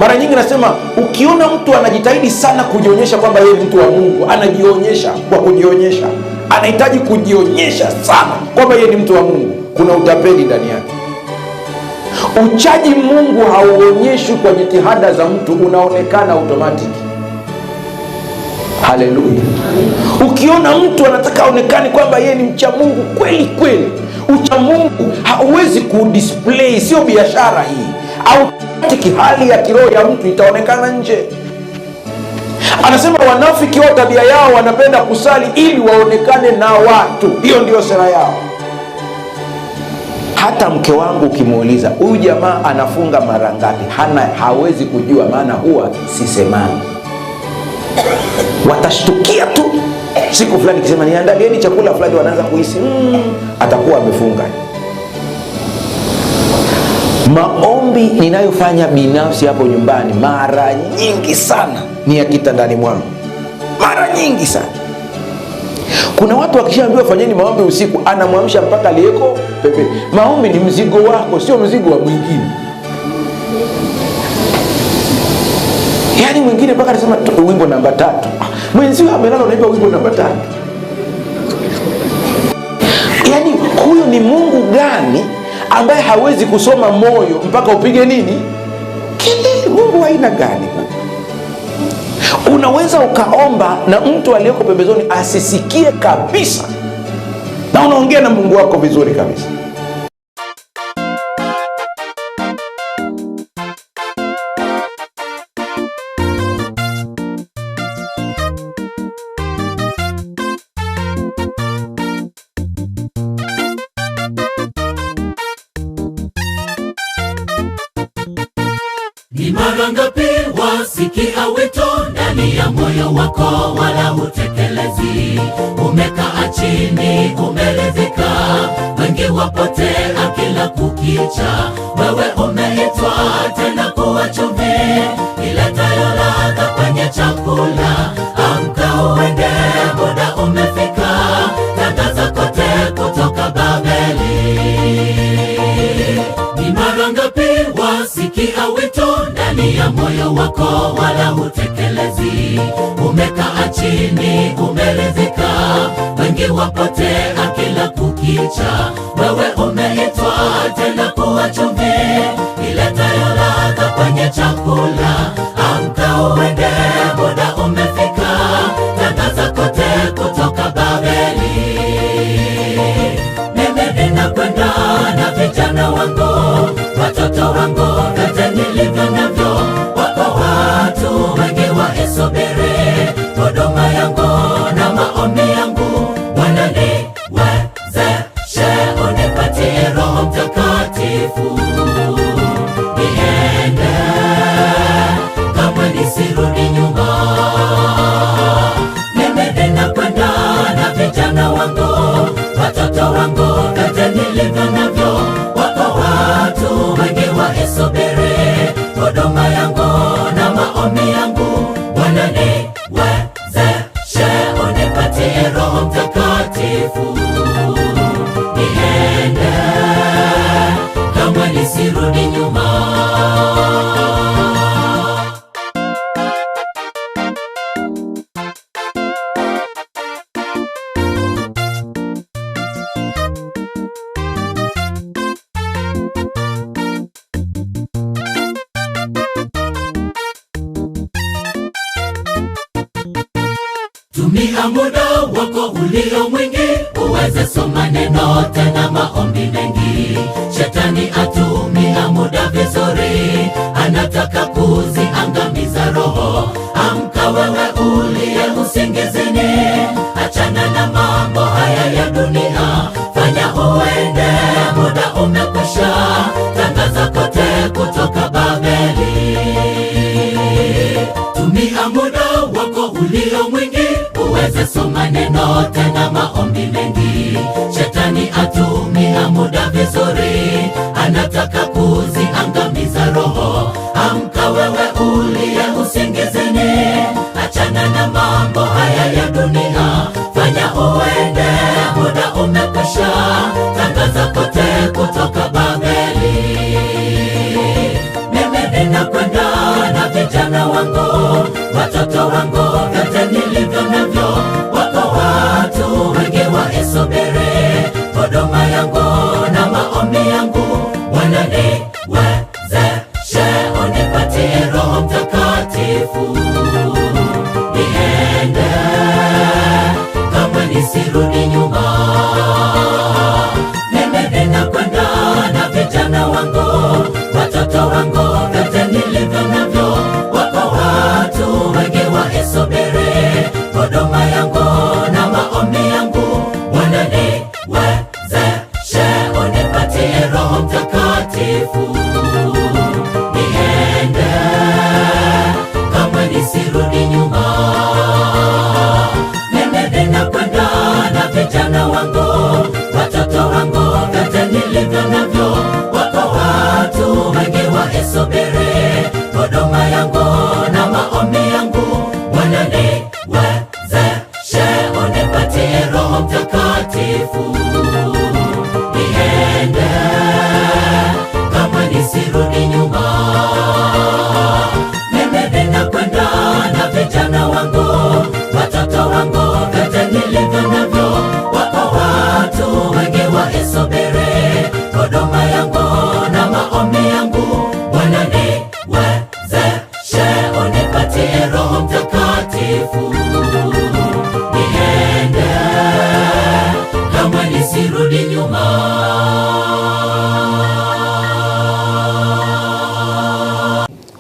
Mara nyingi nasema, ukiona mtu anajitahidi sana kujionyesha kwamba yeye ni mtu wa Mungu, anajionyesha kwa kujionyesha, anahitaji kujionyesha sana kwamba yeye ni mtu wa Mungu, kuna utapeli ndani yake. Uchaji Mungu hauonyeshwi kwa jitihada za mtu, unaonekana automatic. Haleluya! Ukiona mtu anataka aonekane kwamba yeye ni mcha Mungu kweli kweli, ucha Mungu hauwezi kudisplay, sio biashara hii. Automatic hali ya kiroho ya mtu itaonekana nje. Anasema wanafiki wao tabia yao wanapenda kusali ili waonekane na watu, hiyo ndio sera yao. Hata mke wangu ukimuuliza huyu jamaa anafunga mara ngapi, hawezi kujua, maana huwa sisemani. Watashtukia tu siku fulani kisema niandalieni chakula fulani, wanaanza kuhisi atakuwa amefunga. Maombi ninayofanya binafsi hapo nyumbani mara nyingi sana ni ya kitandani mwangu, mara nyingi sana. Kuna watu wakishaambiwa fanyeni maombi usiku, anamwamsha mpaka aliyeko pepe. Maombi ni mzigo wako, sio mzigo wa mwingine. Yaani mwingine mpaka anasema wimbo namba 3, mwenzio amelala unaimba wimbo namba 3. Yaani huyo ni Mungu gani ambaye hawezi kusoma moyo mpaka upige nini? Kelele. Mungu aina gani? Unaweza ukaomba na mtu aliyeko pembezoni asisikie kabisa, na unaongea na Mungu wako vizuri kabisa. Ni mara ngapi wasikia wito ndani ya moyo wako wala hutekelezi? Umekaa chini umeridhika, wengi wapotea kila kukicha. Wewe umeitwa tena kuwa chumvi iletayo ladha kwenye chakula. Amka uende, muda umefika, tangaza kote kutoka Babeli. Ni mara ngapi wasikia wito ndani ya moyo wako wala hutekelezi? Umekaa chini umeridhika, wengi wapotea kila kukicha. Wewe umeitwa tena kuwa chumvi iletayo ladha kwenye chakula. Amka uende, muda umefika, tangaza kote kutoka Babeli. Mimi ninakwenda na vijana wangu, watoto wangu, vyote nilivyo navyo. Wako watu wengi waisubiri huduma yangu na maombi yangu. Bwana niwezeshe, unipatie Roho Mtakatifu, niende kamwe nisirudi nyuma. Mimi ninakwenda na vijana wangu, watoto wangu, vyote nilivyo navyo. Wako watu wengi waisubiri huduma yangu na maombi yangu. Bwana niwezeshe, unipatie Roho Mtakatifu, niende kamwe nisirudi nyuma. Tumia muda wako ulio mwingi uweze soma neno tena maombi mengi. Shetani atumia muda vizuri, anataka kuziangamiza roho. Amka wewe uliye usingizini, achana na mambo haya ya dunia. Fanya uende, muda umekwisha, tangaza kote kutoka Babeli. Tumia muda wako ulio mwingi uweze soma neno tena maombi mengi. Shetani atumia muda vizuri, anataka kuziangamiza roho. Amka wewe uliye usingizini, achana na mambo haya ya dunia. Fanya uende, muda umekwisha, tangaza kote kutoka Babeli. Mimi ninakwenda na vijana wangu, watoto wangu, vyote nilivyo navyo. Wako watu wengi waisubiri huduma yangu na maombi yangu. Wananiwezeshe, unipatie Roho Mtakatifu, niende kamwe nisirudi nyuma. Mimi ninakwenda na vijana wangu, watoto wangu, vyote nilivyo navyo. Wako watu wengi waisubiri huduma yangu na maombi yangu. Wananiwezeshe, unipatie Roho Mtakatifu, niende kamwe nisirudi nyuma. Mimi ninakwenda na vijana wangu, watoto wangu, vyote nilivyo navyo. Wako watu wengi waisubiri huduma yangu na maombi yangu. Wananiwezeshe, unipatie Roho Mtakatifu, niende kamwe nisirudi nyuma. Mimi ninakwenda na vijana wangu, watoto wangu, vyote nilivyo navyo. Wako watu wengi waisubiri huduma yangu na maombi yangu. Wananiwezeshe, unipatie Roho Mtakatifu, niende kamwe nisirudi nyuma.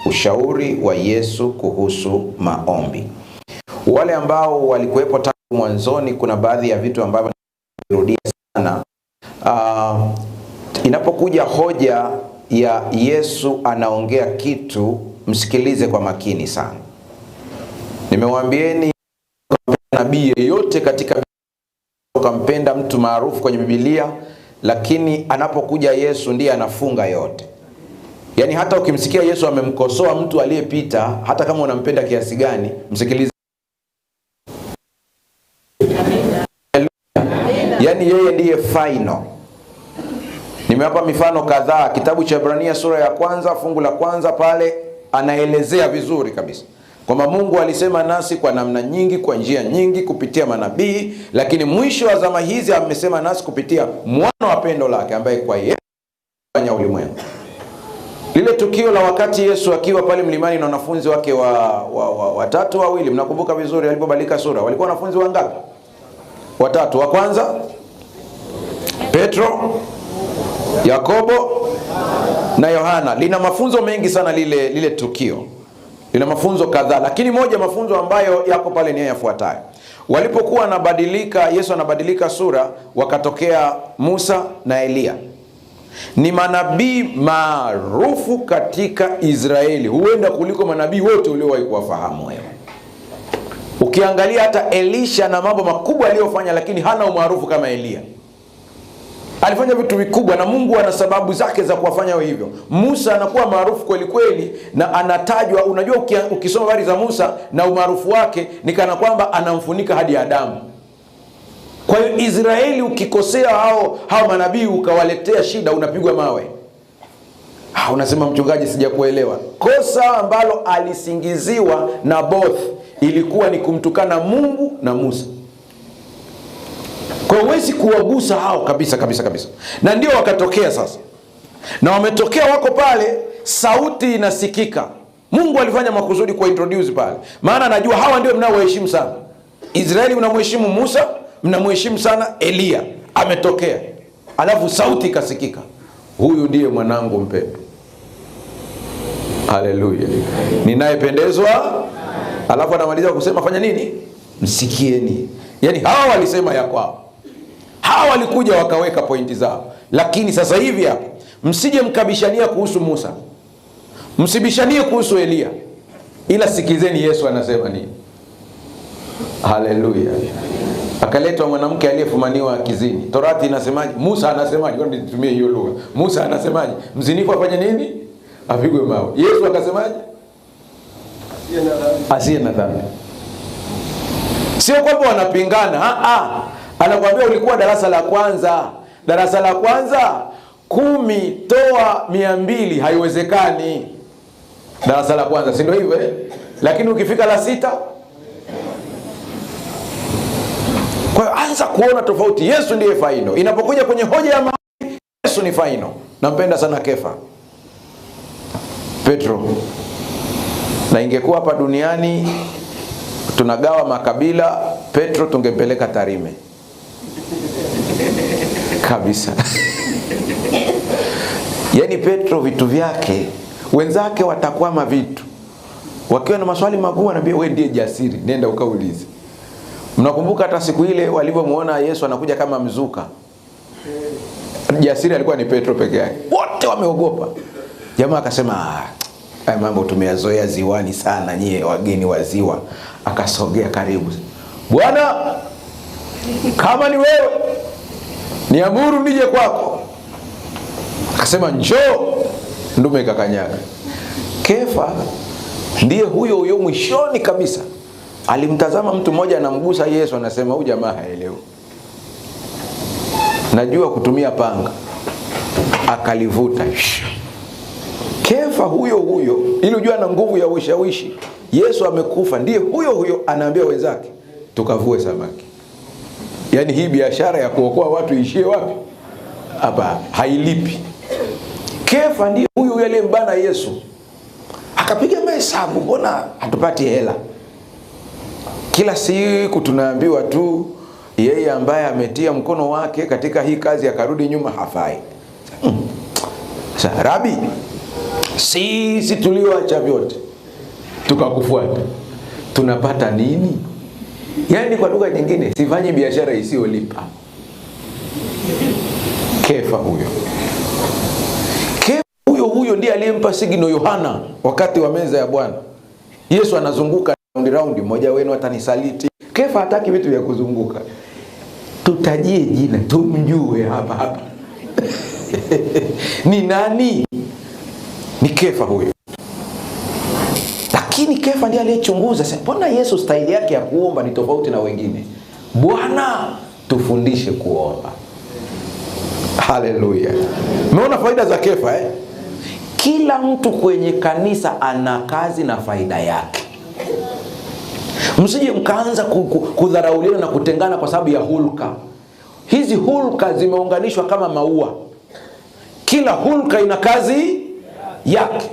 Ushauri wa Yesu kuhusu maombi. Wale ambao walikuwepo tangu mwanzoni, kuna baadhi ya vitu ambavyo narudia sana. Inapokuja hoja ya Yesu anaongea kitu, msikilize kwa makini sana. Nimewaambieni nabii yeyote katika kampenda mtu maarufu kwenye Biblia, lakini anapokuja Yesu ndiye anafunga yote. Yaani hata ukimsikia Yesu amemkosoa mtu aliyepita, hata kama unampenda kiasi gani, msikilize. Yaani yeye ndiye final. Nimewapa mifano kadhaa. Kitabu cha Ibrania sura ya 1 fungu la 1 pale anaelezea vizuri kabisa kwamba Mungu alisema nasi kwa namna nyingi, kwa njia nyingi, kupitia manabii, lakini mwisho wa zama hizi amesema nasi kupitia mwana wa pendo lake, ambaye kwa yeye alifanya ulimwengu. Lile tukio la wakati Yesu akiwa pale mlimani na wanafunzi wake watatu wawili, mnakumbuka vizuri, alipobadilika sura. Walikuwa wanafunzi wangapi? Watatu. Wa kwanza Petro, Yakobo na Yohana. Lina mafunzo mengi sana lile tukio. Lina mafunzo kadhaa, lakini moja mafunzo ambayo yako pale ni yafuatayo. Walipokuwa anabadilika, Yesu anabadilika sura, wakatokea Musa na Elia. Ni manabii maarufu katika Israeli, huenda kuliko manabii wote uliowahi kuwafahamu wewe. Ukiangalia hata Elisha na mambo makubwa aliyofanya, lakini hana umaarufu kama Elia. Alifanya vitu vikubwa na Mungu ana sababu zake za kuwafanya hivyo. Musa anakuwa maarufu kweli kweli na anatajwa. Unajua ukisoma habari za Musa na umaarufu wake ni kana kwamba anamfunika hadi Adamu. Kwa hiyo Israeli ukikosea hao manabii ukawaletea shida, unapigwa mawe. Unasema mchungaji, sijakuelewa. Kosa ambalo alisingiziwa na both ilikuwa ni kumtukana Mungu na Musa. Kwa hiyo huwezi kuwagusa hao kabisa. Na ndio wakatokea sasa. Na wametokea wako pale, sauti inasikika. Mungu alifanya makusudi kwa introduce pale. Maana anajua hawa ndio mnaoheshimu sana. Israeli mnamheshimu Musa, mnamheshimu sana Elia. Ametokea. Alafu sauti ikasikika. Huyu ndiye mwanangu mpendwa. Haleluya. Ninayependezwa. Alafu anamaliza kusema fanya nini? Msikieni. Yaani hawa walisema ya kwao. Hawa walikuja wakaweka pointi zao. Lakini sasa hivi hapa, msije mkabishania kuhusu Musa, msibishanie kuhusu Elia, ila sikizeni Yesu anasema nini. Haleluya. Akaletwa mwanamke aliyefumaniwa kizini. Torati inasemaje? Musa anasemaje? Kwa nini nitumie hiyo lugha? Musa anasemaje? Mzinifu afanye nini? Apigwe mawe. Yesu akasemaje? Asiye na dhambi. Sio kwamba wanapingana. Anakuambia ulikuwa darasa la kwanza. Darasa la kwanza 10 toa 200 haiwezekani. darasa la kwanza, si ndio hivyo Lakini ukifika la 6, kwa hiyo anza kuona tofauti. Yesu ndiye faino. Inapokuja kwenye hoja ya maombi, Yesu ni faino. Nampenda sana Kefa, Petro. Na ingekuwa hapa duniani tunagawa makabila, Petro tungempeleka Tarime kabisa. Yaani Petro vitu vyake, wenzake watakwama vitu. Wakiwa na maswali magumu anaambia wewe ndiye jasiri, nenda ukaulize. Mnakumbuka hata siku ile walivyomuona Yesu anakuja kama mzuka. Jasiri alikuwa ni Petro peke yake. Wote wameogopa. Jamaa akasema, haya mambo tumeyazoea ziwani sana, nyie wageni wa ziwa. Akasogea karibu. Bwana, kama ni wewe, niamuru nije kwako. Akasema njoo. Ndume ikakanyaga. Kefa ndiye huyo mwishoni kabisa. Alimtazama mtu mmoja anamgusa Yesu, anasema huyu jamaa haelewi. Najua kutumia panga. Akalivuta. Kefa huyo ili ujue na nguvu ya ushawishi. Yesu amekufa, ndiye huyo anaambia wenzake tukavue samaki. Yaani hii biashara ya kuokoa watu ishie wapi? Hapa hailipi. Kefa ndiye huyo aliyembana Yesu. Akapiga mahesabu, mbona hatupati hela? Kila siku tunaambiwa tu yeye ambaye ametia mkono wake katika hii kazi akarudi nyuma hafai. Sasa Rabi, sisi tulioacha vyote tukakufuata, tunapata nini? Yaani kwa lugha nyingine, sifanyi biashara isiyolipa. Kefa huyo. Kefa huyo ndiye aliyempa signo Yohana wakati wa meza ya Bwana. Yesu anazunguka round, mmoja wenu atanisaliti. Kefa hataki vitu vya kuzunguka. Tutajie jina, tumjue hapa. Ni nani? Ni Kefa huyo. Lakini Kefa ndiye aliyechunguza, sasa mbona Yesu staili yake ya kuomba ni tofauti na wengine? Bwana, tufundishe kuomba. Haleluya. Umeona faida za Kefa Kila mtu kwenye kanisa ana kazi na faida yake. Msije mkaanza kudharauliana na kutengana kwa sababu ya hulka. Hizi hulka zimeunganishwa kama maua. Kila hulka ina kazi yake.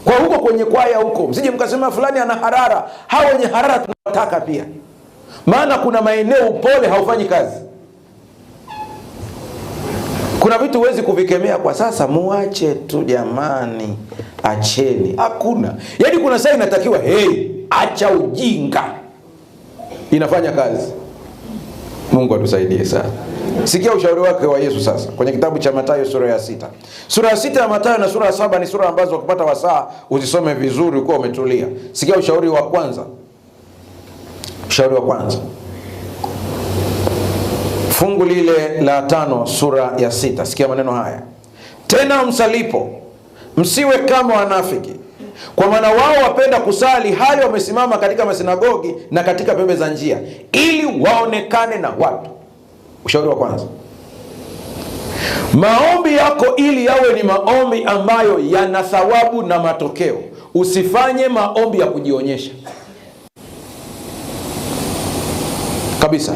Kwa huko kwenye kwaya huko, msije mkasema fulani ana harara. Hao wenye harara tunataka pia. Maana kuna maeneo upole haufanyi kazi. Kuna vitu huwezi kuvikemea kwa sasa, muache tu jamani, acheni. Hakuna. Yaani kuna saa inatakiwa, acha ujinga. Inafanya kazi. Mungu atusaidie sana. Sikia ushauri wake wa Yesu sasa kwenye kitabu cha Mathayo sura ya 6. Sura ya 6 ya Mathayo na sura ya 7 ni sura ambazo ukipata wasaa uzisome vizuri ukiwa umetulia. Sikia ushauri wa kwanza. Ushauri wa kwanza. Fungu lile la 5 sura ya 6. Sikia maneno haya. Tena msalipo, msiwe kama wanafiki, kwa maana wao wapenda kusali hali wamesimama katika masinagogi na katika pembe za njia, ili waonekane na watu. Ushauri wa kwanza. Maombi yako ili yawe ni maombi ambayo yana thawabu na matokeo. Usifanye maombi ya kujionyesha. Kabisa.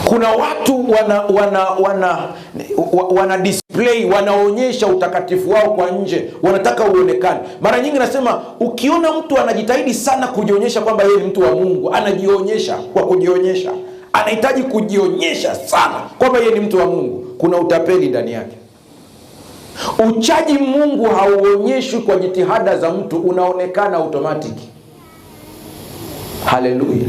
Kuna watu wana display, wanaonyesha utakatifu wao kwa nje, wanataka uonekane. Mara nyingi nasema ukiona mtu anajitahidi sana kujionyesha kwamba yeye ni mtu wa Mungu, anajionyesha kwa kujionyesha. Anahitaji kujionyesha sana kwamba yeye ni mtu wa Mungu, kuna utapeli ndani yake. Uchaji Mungu hauonyeshwi kwa jitihada za mtu, unaonekana automatiki. Haleluya.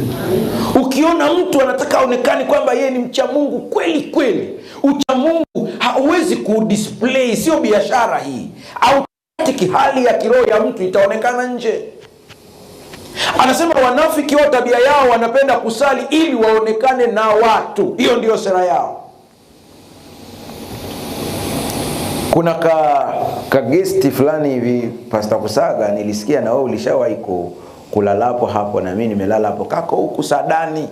Ukiona mtu anataka aonekane kwamba yeye ni mcha Mungu kweli kweli, ucha Mungu hauwezi kudisplay, sio biashara hii. Automatiki hali ya kiroho ya mtu itaonekana nje. Anasema wanafiki wa tabia yao wanapenda kusali ili waonekane na watu. Hiyo ndio sera yao. Kuna ka guest fulani hivi Pastor Kusaga, nilisikia na wewe ulishawahi kulalapo hapo, na mimi nimelala hapo kako huku Sadani.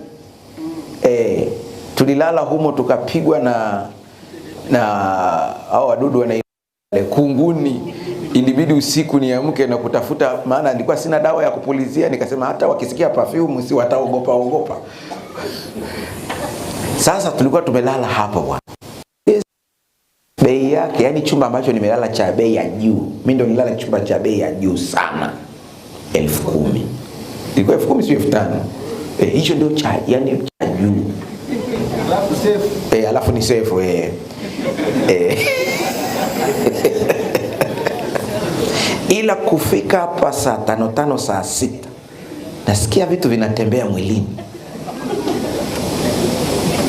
Tulilala humo tukapigwa na hao wadudu wanaitwa kunguni. ilibidi usiku niamke na kutafuta, maana nilikuwa sina dawa ya kupulizia. Nikasema hata wakisikia perfume si wataogopa. Sasa tulikuwa tumelala hapo bwana. Bei yake, yani chumba ambacho nimelala cha bei ya juu. Mimi ndo nilala chumba cha bei ya juu sana. 10,000. Ilikuwa 10,000 sio 5,000. Hicho ndio cha, yani cha juu. Alafu safe. Alafu ni safe Ila kufika hapa saa 5 saa 6 nasikia vitu vinatembea mwilini.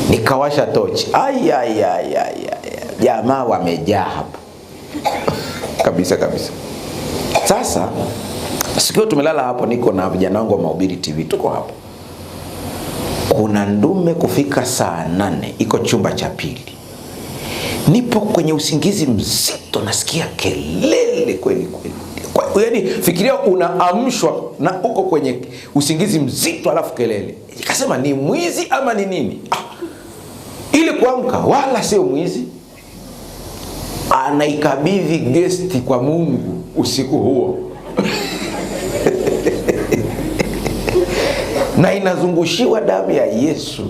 Nikawasha tochi. Jamaa wamejaa hapa. Kabisa. Sasa sikio tumelala hapo, niko na vijana wangu wa Mahubiri TV, tuko hapo. Kuna ndume kufika saa 8 iko chumba cha pili. Nipo kwenye usingizi mzito, nasikia kelele kweli. Yaani fikiria unaamshwa na uko kwenye usingizi mzito alafu kelele. Nikasema ni mwizi ama ni nini? Ili kuamka, wala sio mwizi. Anaikabidhi gesti kwa Mungu usiku huo. Na inazungushiwa damu ya Yesu.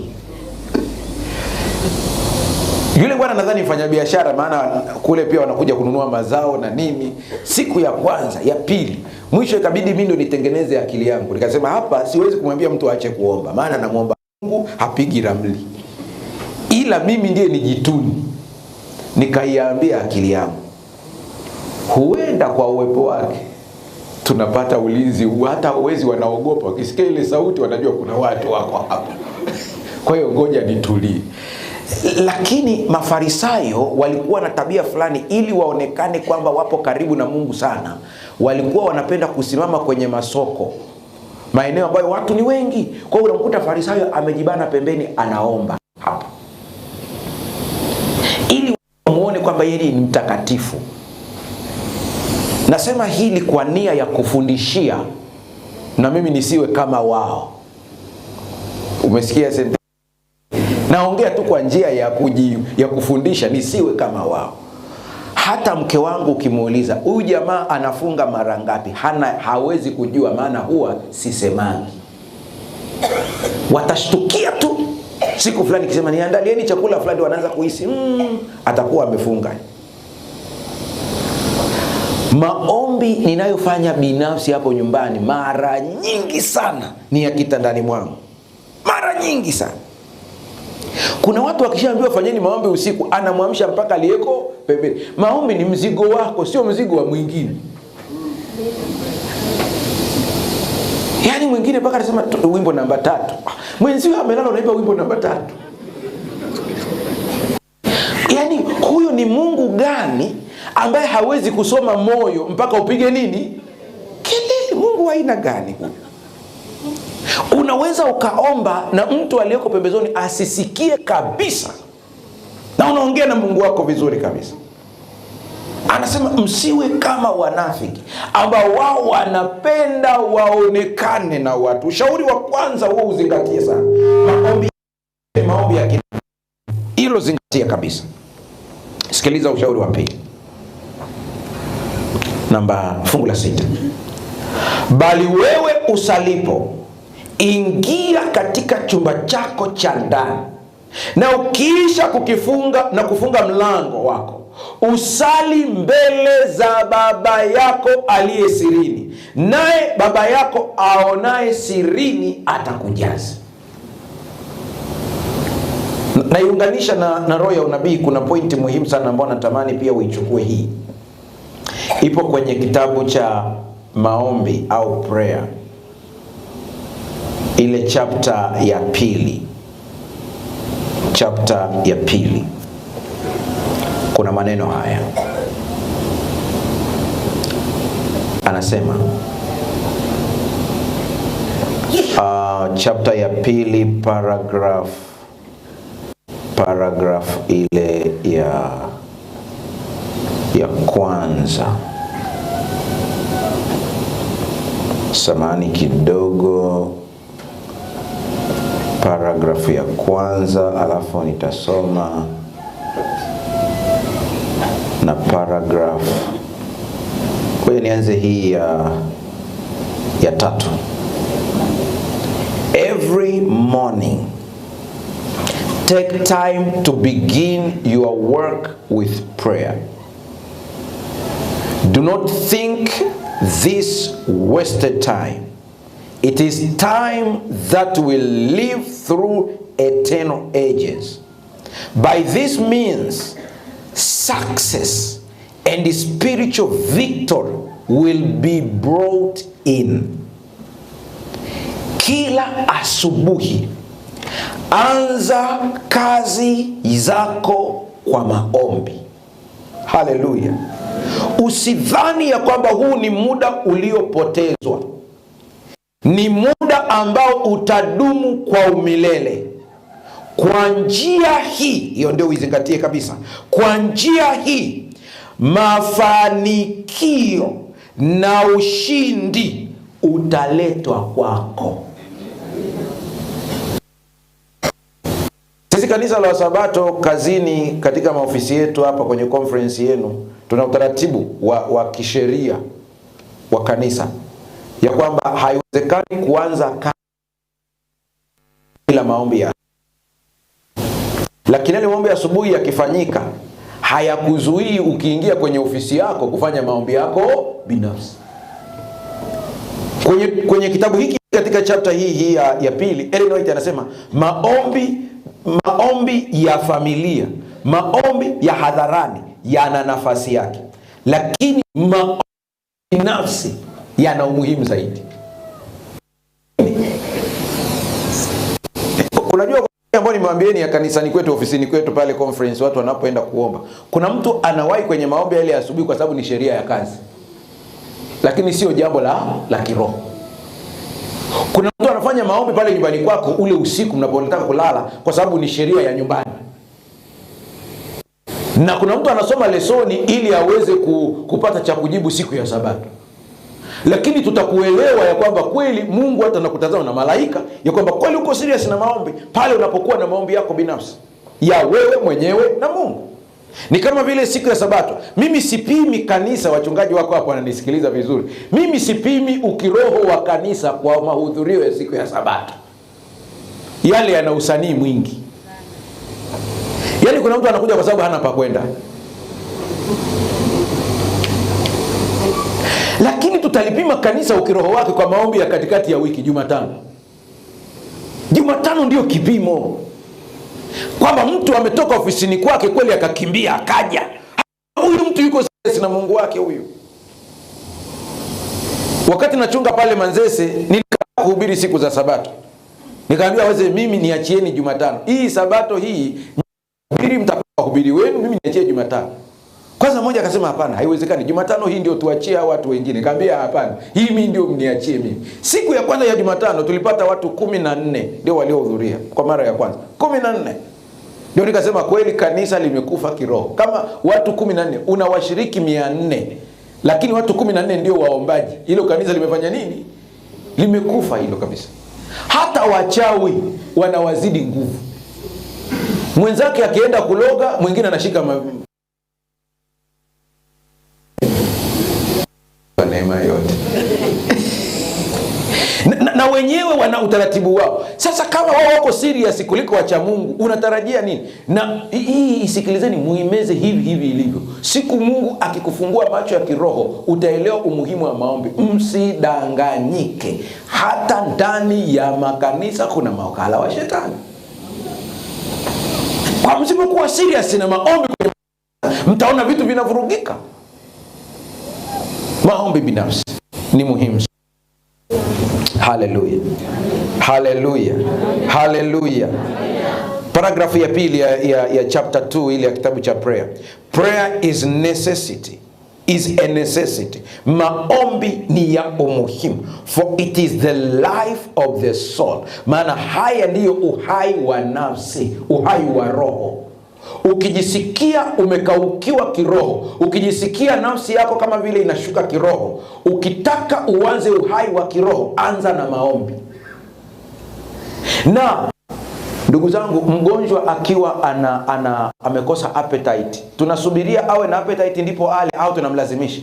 Yule bwana nadhani mfanya biashara, maana kule pia wanakuja kununua mazao na nini. Siku ya kwanza, ya pili, mwisho ikabidi mimi ndo nitengeneze akili yangu. Nikasema hapa siwezi kumwambia mtu aache kuomba, maana namuomba Mungu hapigi ramli. Ila mimi ndiye nijituni. Nikaiambia akili yangu, huenda kwa uwepo wake tunapata ulinzi, hata wezi wanaogopa. Wakisikia ile sauti wanajua kuna watu wako hapa. Kwa hiyo ngoja nitulie. Lakini Mafarisayo walikuwa na tabia fulani, ili waonekane kwamba wapo karibu na Mungu sana. Walikuwa wanapenda kusimama kwenye masoko, maeneo ambayo watu ni wengi. Kwa hiyo unamkuta Farisayo amejibana pembeni anaomba hapo, ili muone kwamba yeye ni mtakatifu. Nasema hili kwa nia ya kufundishia na mimi nisiwe kama wao. Umesikia sasa? Naongea tu kwa njia ya kufundisha, nisiwe kama wao. Hata mke wangu ukimuuliza huyu jamaa anafunga mara ngapi, hawezi kujua, maana huwa sisemani. Watashtukia tu siku fulani kisema niandalieni chakula fulani, wanaanza kuhisi atakuwa amefunga. Maombi ninayofanya binafsi hapo nyumbani mara nyingi sana ni ya kitandani mwangu. Mara nyingi sana. Kuna watu wakishaambiwa fanyeni maombi usiku, anamwamsha mpaka aliyeko pembeni. Maombi ni mzigo wako, sio mzigo wa mwingine. Yaani mwingine mpaka anasema wimbo namba 3. Mwenzio amelala unaimba wimbo namba 3. Yaani huyo ni Mungu gani ambaye hawezi kusoma moyo mpaka upige nini? Kelele. Mungu wa aina gani huyo? Unaweza ukaomba na mtu aliyeko pembezoni asisikie kabisa, na unaongea na Mungu wako vizuri kabisa. Anasema msiwe kama wanafiki ambao wao wanapenda waonekane na watu. Ushauri wa kwanza huo uzingatie sana. Maombi ya kina. Hilo zingatia kabisa. Sikiliza ushauri wa pili. Fungu la 6. Bali wewe usalipo, ingia katika chumba chako cha ndani, na ukiisha kufunga mlango wako, usali mbele za Baba yako aliye sirini, naye Baba yako aonaye sirini atakujaza. Naiunganisha na roho ya unabii. Kuna pointi muhimu sana ambayo natamani pia uichukue hii. Ipo kwenye kitabu cha maombi au prayer, ile chapter ya 2. Chapter ya 2. Kuna maneno haya. Anasema chapter ya 2 paragraph ile ya kwanza. Samahani kidogo. Paragraph ya kwanza, alafu nitasoma na paragraph Ngoja nianze hii ya tatu. Every morning, take time to begin your work with prayer. Do not think this wasted time. It is time that will live through eternal ages. By this means, success and spiritual victory will be brought in. Kila asubuhi, anza kazi zako kwa maombi. Haleluya. Usidhani ya kwamba huu ni muda uliopotezwa. Ni muda ambao utadumu kwa umilele. Kwa njia hii, hiyo ndio uizingatie kabisa. Kwa njia hii, mafanikio na ushindi utaletwa kwako. Sisi kanisa la Sabato kazini, katika maofisi yetu hapa kwenye conference yenu, tuna utaratibu wa kisheria wa kanisa ya kwamba haiwezekani kuanza kazi bila maombi ya. Lakini ile maombi ya asubuhi yakifanyika, hayakuzuii ukiingia kwenye ofisi yako kufanya maombi yako binafsi. Kwenye kitabu hiki, katika chapter hii ya pili, Ellen White anasema maombi ya familia, maombi ya hadharani yana nafasi yake, lakini maombi binafsi yana umuhimu zaidi. Unajua ambao nimwambieni ya kanisani kwetu, ofisini kwetu pale conference, watu wanapoenda kuomba, kuna mtu anawahi kwenye maombi ile asubuhi kwa sababu ni sheria ya kazi, lakini sio jambo la kiroho. Kuna mtu anafanya maombi pale nyumbani kwako ule usiku mnapotaka kulala kwa sababu ni sheria ya nyumbani. Na kuna mtu anasoma lesoni ili aweze kupata cha kujibu siku ya Sabato. Lakini tutakuelewa ya kwamba kweli Mungu hata anakutazama na malaika ya kwamba kweli uko serious na maombi pale unapokuwa na maombi yako binafsi ya wewe mwenyewe na Mungu. Ni kama vile siku ya Sabato. Mimi sipimi kanisa, wachungaji wako hapo wananisikiliza vizuri. Mimi sipimi ukiroho wa kanisa kwa mahudhurio ya siku ya Sabato. Yale yana usanii mwingi. Yaani kuna mtu anakuja kwa sababu hana pa kwenda. Lakini tutalipima kanisa ukiroho wake kwa maombi ya katikati ya wiki, Jumatano. Jumatano ndio kipimo. Kwamba mtu ametoka ofisini kwake kweli akakimbia akaja. Huyu mtu yuko serious na Mungu wake huyu. Wakati nachunga pale Manzese, nilikuhubiri siku za Sabato. Nikaambia wazee, mimi niachieni Jumatano. Hii Sabato hii hubiri mtakahubiri wenu, mimi niachie Jumatano. Kwanza mmoja akasema hapana, haiwezekani. Jumatano hii ndio tuachie watu wengine. Nikamwambia hapana. Hii mimi ndio mniachie mimi. Siku ya kwanza ya Jumatano tulipata watu 14 ndio waliohudhuria kwa mara ya kwanza. 14. Ndio nikasema kweli kanisa limekufa kiroho. Kama watu 14 una washiriki 400, lakini watu 14 ndio waombaji. Hilo kanisa limefanya nini? Limekufa hilo kabisa. Hata wachawi wanawazidi nguvu. Mwenzake akienda kuloga, mwingine anashika neema yote. na wenyewe wana utaratibu wao. Sasa kama wao wako serious kuliko wacha Mungu, unatarajia nini? Na hii isikilizeni, muhimeze hivi ilivyo. Siku Mungu akikufungua macho ya kiroho, utaelewa umuhimu wa maombi. Msidanganyike. Hata ndani ya makanisa kuna mawakala wa shetani. Kwa msipokuwa serious na maombi, mtaona vitu vinavurugika. Maombi binafsi ni muhimu. Haleluya. Haleluya. Haleluya. Paragrafu ya pili ya chapter 2 ile ya kitabu cha prayer. Prayer is necessity. Is a necessity. Maombi ni ya umuhimu. For it is the life of the soul. Maana haya ndiyo uhai wa nafsi, uhai wa roho. Ukijisikia umekaukiwa kiroho, ukijisikia nafsi yako kama vile inashuka kiroho, ukitaka uanze uhai wa kiroho, anza na maombi. Na ndugu zangu, mgonjwa akiwa amekosa appetite, tunasubiria awe na appetite ndipo ale au tunamlazimisha?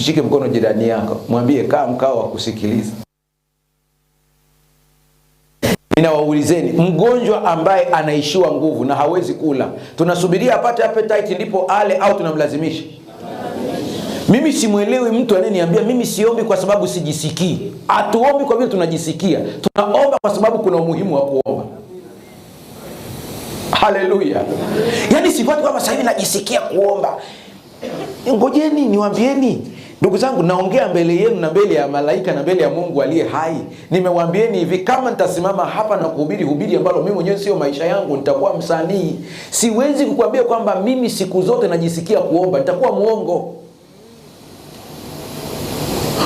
Mshike mkono jirani yako, mwambie kaa mkao wa kusikiliza. Ninawaulizeni, mgonjwa ambaye anaishiwa nguvu na hawezi kula, tunasubiria apate appetite ndipo ale au tunamlazimisha? Mimi simuelewi mtu anayeniambia mimi siombi kwa sababu sijisikii. Hatuombi kwa vile tunajisikia. Tunaomba kwa sababu kuna umuhimu wa kuomba. Haleluya. Yaani sifati kwamba sasa hivi najisikia kuomba. Ngojeni niwaambieni, ndugu zangu, naongea mbele yenu na mbele ya malaika na mbele ya Mungu aliye hai. Nimewaambieni hivi, kama nitasimama hapa na kuhubiri ambalo mimi mwenyewe sio maisha yangu, nitakuwa msanii. Siwezi kukuambia kwamba mimi siku zote najisikia kuomba, nitakuwa muongo.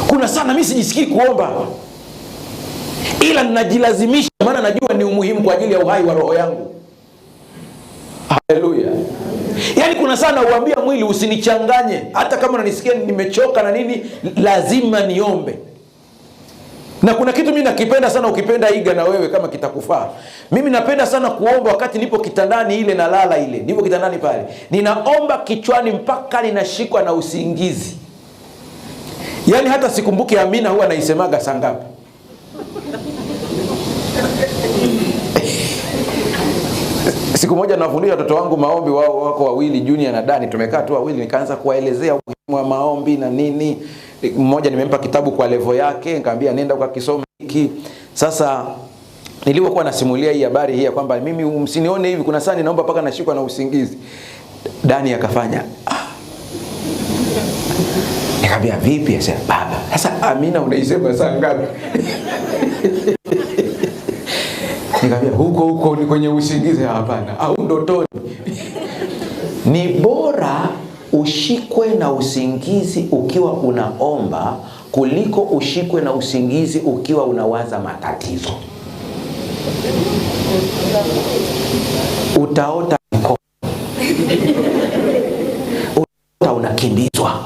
Kuna sana mimi sijisikii kuomba, ila ninajilazimisha, maana najua ni umuhimu kwa ajili ya uhai wa roho yangu. Haleluya. Yaani kuna sana uambia mwili usinichanganye, hata kama unanisikia nimechoka na nini, lazima niombe. Na kuna kitu mimi nakipenda sana, ukipenda iga na wewe kama kitakufaa. Mimi napenda sana kuomba wakati nipo kitandani, ile nalala ile. Nipo kitandani pale, ninaomba kichwani mpaka ninashikwa na usingizi. Yaani hata sikumbuki amina huwa naisemaga saa ngapi. Siku moja nafundisha watoto wangu maombi, wao wako wawili, Junior na Dani, tumekaa tu wawili, nikaanza kuwaelezea umuhimu wa maombi na nini. Mmoja nimempa kitabu kwa level yake, nikamwambia nenda ukakisome hiki. Sasa nilipokuwa nasimulia hii habari hii kwamba mimi msinione hivi, kuna saa ninaomba paka nashikwa na usingizi, Dani akafanya nikamwambia vipi? Sasa baba, sasa amina unaisema saa ngapi? Nikamwambia huko ni kwenye usingizi. Hapana, au ndotoni. Ni bora ushikwe na usingizi ukiwa unaomba kuliko ushikwe na usingizi ukiwa unawaza matatizo. Utaota unakimbizwa.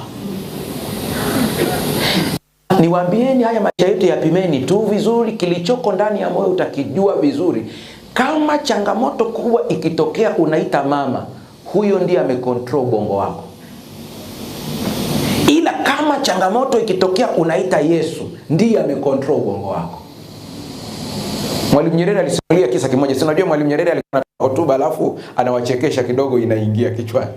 Niwaambieni, haya maisha yetu yapimeni tu vizuri, kilichoko ndani ya moyo utakijua vizuri. Kama changamoto kubwa ikitokea, unaita mama, huyo ndiye amecontrol bongo wako. Ila kama changamoto ikitokea, unaita Yesu, ndiye amecontrol bongo wako. Mwalimu Nyerere alisimulia kisa kimoja. Si unajua Mwalimu Nyerere alikuwa na hotuba alafu anawachekesha kidogo, inaingia kichwani.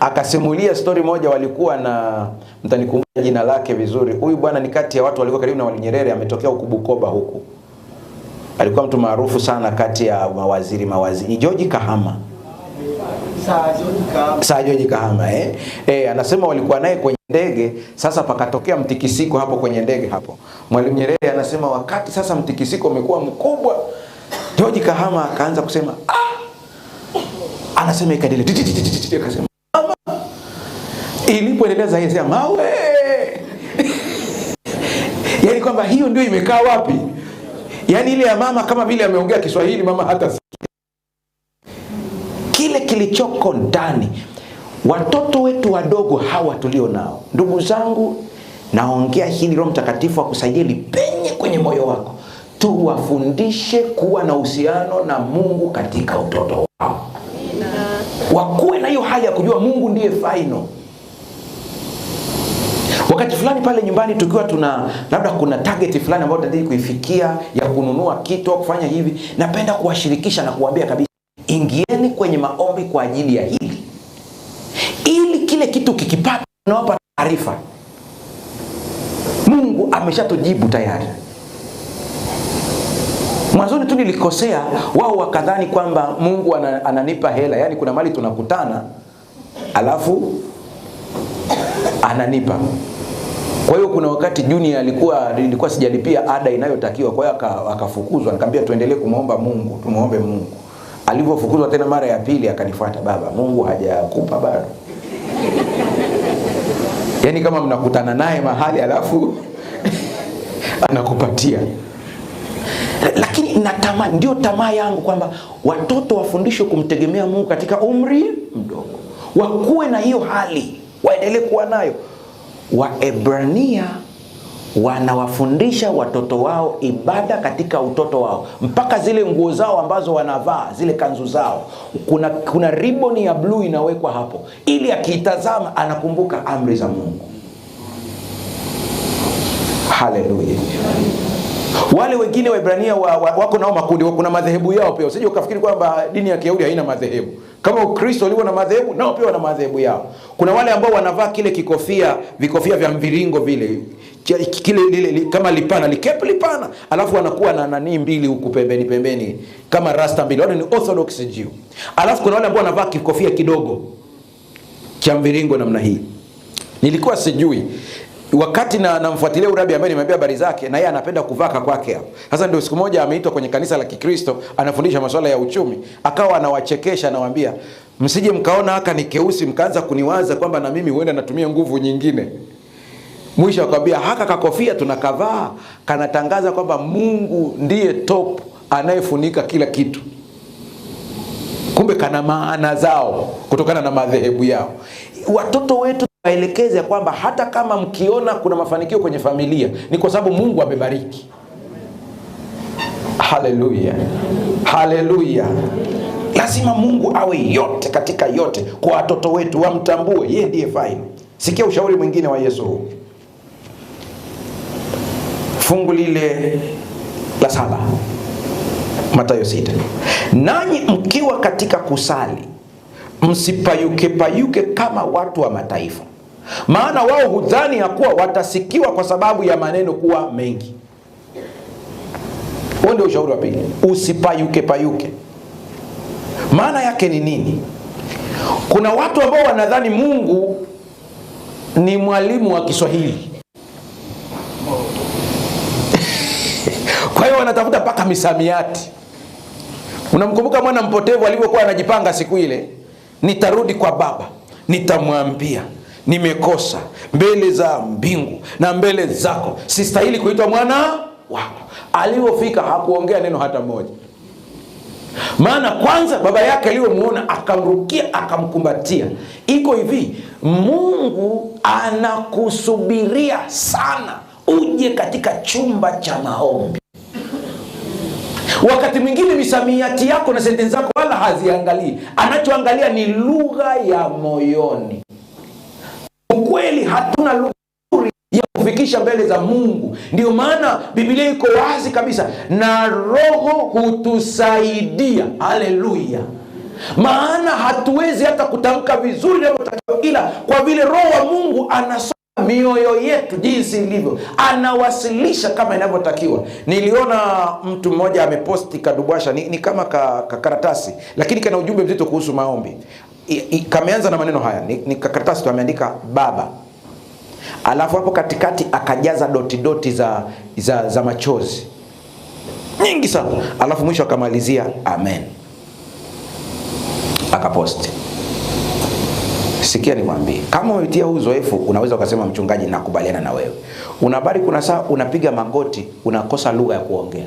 Akasimulia story moja, walikuwa na, mtanikumbuka jina lake vizuri. Huyu bwana ni kati ya watu walikuwa karibu na Mwalimu Nyerere, ametokea huku Bukoba huku. Alikuwa mtu maarufu sana kati ya mawaziri. George Kahama. George Kahama, anasema walikuwa naye kwenye ndege. Sasa pakatokea mtikisiko hapo kwenye ndege hapo. Mwalimu Nyerere anasema wakati sasa mtikisiko umekuwa mkubwa, George Kahama akaanza kusema anasema ikaendelea, akasema ilipoendelea zaidi sema mawe. Yaani kwamba hiyo ndio imekaa wapi? Yaani ile ya mama kama vile ameongea Kiswahili mama hata kile kilichoko ndani. Watoto wetu wadogo hawa tulio nao, ndugu zangu, naongea hili, Roho Mtakatifu akusaidie lipenye kwenye moyo wako. Tuwafundishe kuwa na uhusiano na Mungu katika utoto wao. Wakuwe na hiyo hali ya kujua Mungu ndiye final. Wakati fulani pale nyumbani tukiwa labda kuna target fulani ambayo tunataka kuifikia ya kununua kitu au kufanya hivi, napenda kuwashirikisha na kuwaambia kabisa, ingieni kwenye maombi kwa ajili ya hili. Ili kile kitu kikipata, nawapa taarifa, Mungu ameshatujibu tayari. Mwanzoni tu nilikosea, wao wakadhani kwamba Mungu ananipa hela, yani kuna mali tunakutana alafu ananipa. Kwa hiyo kuna wakati Junior nilikuwa sijalipia ada inayotakiwa, kwa hiyo akafukuzwa. Nikamwambia tuendelee kumuomba Mungu, tumuombe Mungu. Alipofukuzwa tena mara ya pili akanifuata, baba, Mungu hajakupa bado. Yaani kama mnakutana naye mahali alafu anakupatia. Lakini natamani, ndio tamaa yangu kwamba watoto wafundishwe kumtegemea Mungu katika umri mdogo. Wakuwe na hiyo hali, waendelee kuwa nayo. Waebrania wanawafundisha watoto wao ibada katika utoto wao, mpaka zile nguo zao ambazo wanavaa, zile kanzu zao, kuna ribbon ya blue inawekwa hapo, ili akiitazama anakumbuka amri za Mungu. Haleluya. Wale wengine Waebrania wako nao makundi, kuna madhehebu yao pia. Usije ukafikiri kwamba dini ya Kiyahudi haina madhehebu. Kama Ukristo ulivyo na madhehebu, nao pia wana madhehebu yao. Kuna wale ambao wanavaa kile vikofia vya mviringo vile, kile lile kama lipana, likepu lipana, alafu wanakuwa na nani mbili huku pembeni kama rasta mbili. Wale ni Orthodox Jew. Alafu kuna wale ambao wanavaa kikofia kidogo cha mviringo namna hii. Nilikuwa sijui wakati namfuatilia urabi ambaye nimeambia habari zake, na yeye anapenda kuvaka kwake hapo. Sasa ndio siku moja ameitwa kwenye kanisa la Kikristo, anafundisha masuala ya uchumi, akawa anawachekesha, anawaambia msije mkaona haka ni keusi mkaanza kuniwaza kwamba na mimi huenda natumia nguvu nyingine. Mwisho akamwambia haka kakofia tunakavaa kanatangaza kwamba Mungu ndiye top anayefunika kila kitu. Kumbe kana maana zao kutokana na madhehebu yao. Watoto wetu waelekeze kwamba hata kama mkiona kuna mafanikio kwenye familia ni kwa sababu Mungu amebariki. Haleluya. Haleluya. Lazima Mungu awe yote katika yote kwa watoto wetu, wamtambue yeye ndiye faini. Sikia ushauri mwingine wa Yesu. Fungu lile la 7, Mathayo 6. Nanyi mkiwa katika kusali msipayuke kama watu wa mataifa, maana wao hudhani ya kuwa watasikiwa kwa sababu ya maneno kuwa mengi. Huo ndio ushauri wa pili. Usipayuke. Maana yake ni nini? Kuna watu ambao wanadhani Mungu ni mwalimu wa Kiswahili. Kwa hiyo wanatafuta mpaka misamiati. Unamkumbuka mwana mpotevu alivyokuwa anajipanga siku ile, nitarudi kwa baba, nitamwambia nimekosa mbele za mbingu na mbele zako, sistahili kuitwa mwana wako. Alipofika hakuongea neno hata moja. Maana kwanza baba yake aliyomuona akamrukia akamkumbatia. Iko hivi, Mungu anakusubiria sana uje katika chumba cha maombi. Wakati mwingine misamiati yako na sentensi zako wala haziangalii. Anachoangalia ni lugha ya moyoni. Ukweli hatuna lugha nzuri ya kufikisha mbele za Mungu. Ndio maana Biblia iko wazi kabisa, na Roho hutusaidia. Haleluya. Maana hatuwezi hata kutamka vizuri inavyotakiwa, ila kwa vile Roho wa Mungu anasoma mioyo yetu jinsi ilivyo, anawasilisha kama inavyotakiwa. Niliona mtu mmoja ameposti kadubwasha, ni kama karatasi, lakini kana ujumbe mzito kuhusu maombi. Kameanza na maneno haya, ni karatasi tu ameandika baba, alafu hapo katikati akajaza doti za machozi nyingi sana, alafu mwisho akamalizia amen, akaposti. Sikia niwaambie, kama umepitia huu uzoefu, unaweza ukasema mchungaji nakubaliana na wewe. Unabari kuna saa unapiga magoti, unakosa lugha ya kuongea,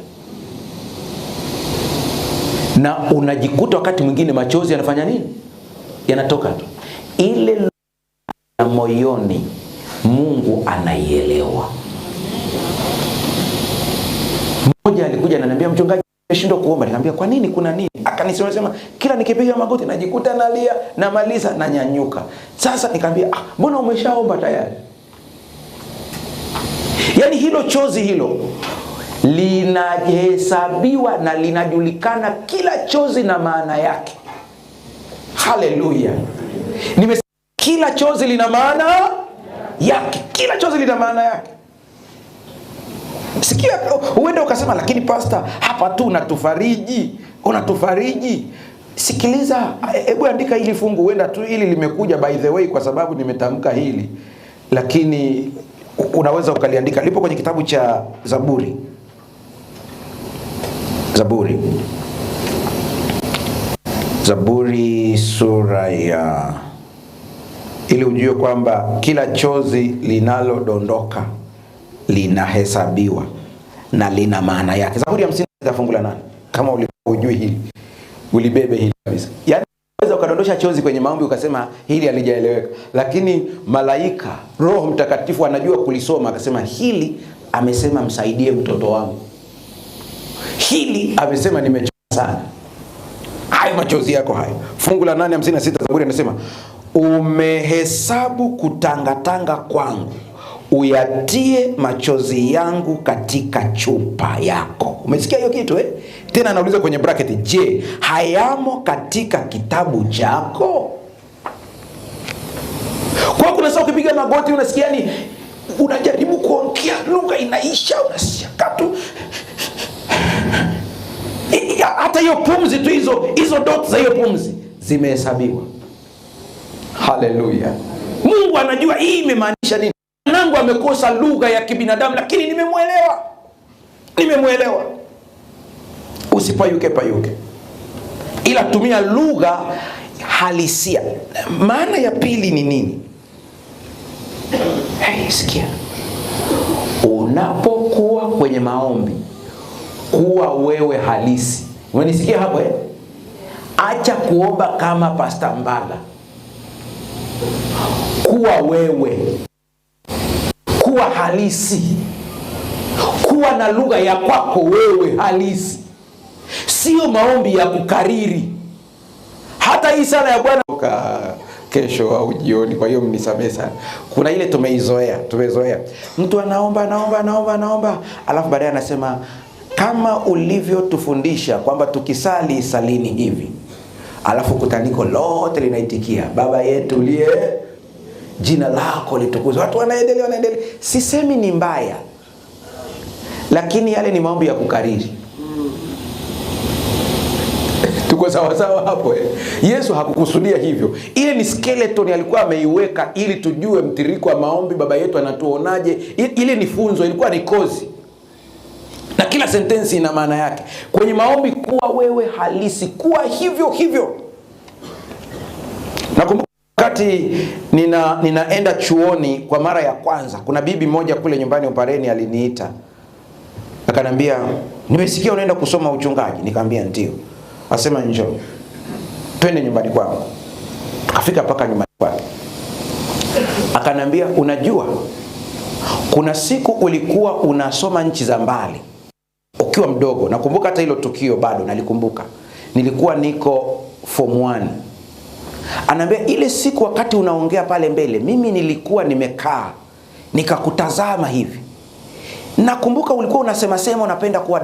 na unajikuta wakati mwingine machozi yanafanya nini? Yanatoka tu. Ile lugha ya moyoni Mungu anaielewa. Mmoja alikuja ananiambia, mchungaji nimeshindwa kuomba. Nikamwambia kwa nini, kuna nini? Akanisema kila nikipiga magoti najikuta nalia, namaliza na nyanyuka. Sasa nikamwambia mbona umeshaomba tayari? Yaani hilo chozi hilo linahesabiwa na linajulikana, kila chozi na maana yake. Haleluya. Nimesema kila chozi lina maana yake. Kila chozi lina maana yake. Sikia, huenda ukasema lakini pastor, hapa tu unatufariji. Sikiliza, hebu andika hili fungu, huenda tu hili limekuja by the way kwa sababu nimetamka hili, lakini unaweza ukaliandika. Lipo kwenye kitabu cha Zaburi. Zaburi sura ya, ili ujue kwamba kila chozi linalodondoka linahesabiwa na lina maana yake. Zaburi ya 50 fungu la 8. Kama ulijui hili, ulibebe hili kabisa. Yaani unaweza ukadondosha chozi kwenye maombi ukasema hili halijaeleweka, lakini malaika Roho Mtakatifu anajua kulisoma, akasema hili amesema msaidie mtoto wangu, hili amesema nimechoka sana. Hayo machozi yako hayo. Fungu la 8:56 Zaburi anasema umehesabu kutangatanga kwangu, uyatie machozi yangu katika chupa yako. Umesikia hiyo kitu Tena anauliza kwenye bracket, je, hayamo katika kitabu chako? Kwa kuna saa ukipiga magoti unasikia ni unajaribu kuongea lugha inaisha, unasikia tu hata hiyo pumzi tu, hizo dot za hiyo pumzi zimehesabiwa. Haleluya. Mungu anajua hii imemaanisha nini. Mwanangu amekosa lugha ya kibinadamu, lakini nimemwelewa. Usipayuke payuke, ila tumia lugha halisia. Maana ya pili ni nini? Sikia, unapokuwa kwenye maombi, kuwa wewe halisi. Unanisikia hapo Acha kuomba kama Pastor Mbala. Kuwa wewe, kuwa halisi, kuwa na lugha ya kwako wewe halisi, sio maombi ya kukariri. Hata hii sala ya Bwana kesho au jioni, kwa hiyo mnisamehe sana. Kuna ile tumezoea. Mtu anaomba, alafu baadaye anasema kama ulivyotufundisha kwamba tukisali salini hivi. Alafu kutaniko lote linaitikia, Baba yetu uliye, jina lako litukuzwe. Watu wanaendelea. Sisemi ni mbaya, lakini yale ni maombi ya kukariri. Tuko sawa hapo Yesu hakukusudia hivyo. Ile ni skeleton alikuwa ameiweka ili tujue mtiririko wa maombi, Baba yetu anatuonaje. Ile ni funzo, ilikuwa ni kozi. Na kila sentensi ina maana yake. Kwenye maombi, kuwa wewe halisi, kuwa hivyo. Nakumbuka wakati ninaenda chuoni kwa mara ya kwanza, kuna bibi moja kule nyumbani Upareni aliniita. Akaniambia, "Nimesikia unaenda kusoma uchungaji." Nikamwambia ndio. Asema njoo, twende nyumbani kwangu. Akafika mpaka nyumbani kwake. Akaniambia, "Unajua, kuna siku ulikuwa unasoma nchi za mbali ukiwa mdogo." Nakumbuka hata hilo tukio bado nalikumbuka. Nilikuwa niko form 1. Ananiambia, "Ile siku wakati unaongea pale mbele, mimi nilikuwa nimekaa nikakutazama hivi. Nakumbuka ulikuwa unasema unapenda kuwa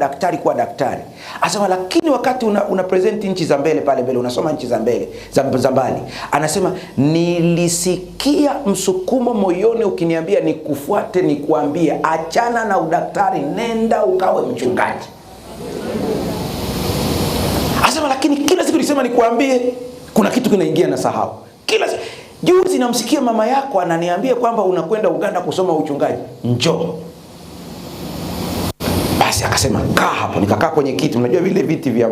daktari. Anasema lakini wakati una present nchi za mbele pale mbele, unasoma nchi za mbele za mbali." Anasema nilisikia msukumo moyoni ukiniambia nikufuate, nikuambie achana na udaktari, nenda ukawe mchungaji. Anasema lakini kila siku nilisema nikuambie, kuna kitu kinaingia na sahau. Juzi namsikia mama yako ananiambia kwamba unakwenda Uganda kusoma uchungaji. Njoo. Basi akasema kaa hapo. Nikakaa kwenye kiti, unajua vile viti vya